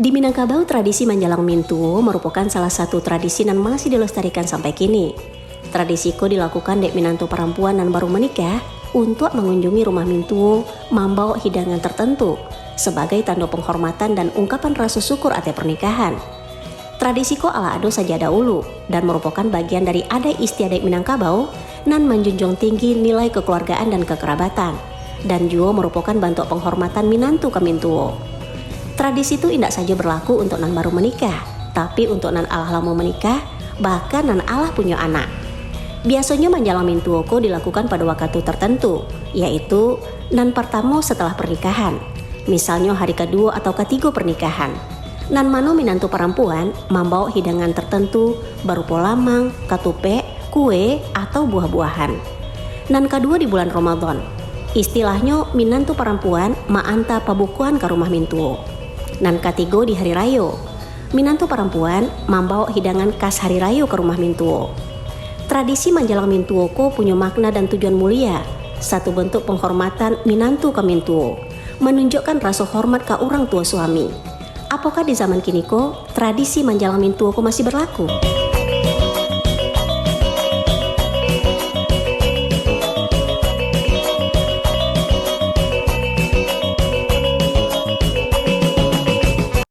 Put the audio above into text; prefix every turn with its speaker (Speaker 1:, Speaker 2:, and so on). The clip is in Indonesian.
Speaker 1: Di Minangkabau, tradisi Manjalang Mintuo merupakan salah satu tradisi yang masih dilestarikan sampai kini. Tradisi ko dilakukan dek minantu perempuan yang baru menikah untuk mengunjungi rumah Mintuo membawa hidangan tertentu sebagai tanda penghormatan dan ungkapan rasa syukur atas pernikahan. Tradisi ko ala ado sajada ulu dan merupakan bagian dari adat istiadat Minangkabau nan menjunjung tinggi nilai kekeluargaan dan kekerabatan, dan juga merupakan bentuk penghormatan minantu ke Mintuo. Tradisi itu tidak saja berlaku untuk nan baru menikah, tapi untuk nan Allah lama menikah, bahkan nan Allah punya anak. Biasanya Manjalang Mintuo ko dilakukan pada waktu tertentu, yaitu nan pertama setelah pernikahan, misalnya hari kedua atau ketiga pernikahan. Nan mano minantu perempuan membawa hidangan tertentu berupa lamang, katupe, kue, atau buah-buahan. Nan kedua di bulan Ramadan, istilahnya minantu perempuan maanta pabukuan ke rumah Mintuo. Nan ketiga di hari raya, minantu perempuan membawa hidangan khas hari raya ke rumah Mintuo. Tradisi Manjalang Mintuo ko punya makna dan tujuan mulia, satu bentuk penghormatan minantu ke Mintuo, menunjukkan rasa hormat ke orang tua suami. Apakah di zaman kini ko tradisi Manjalang Mintuo ko masih berlaku?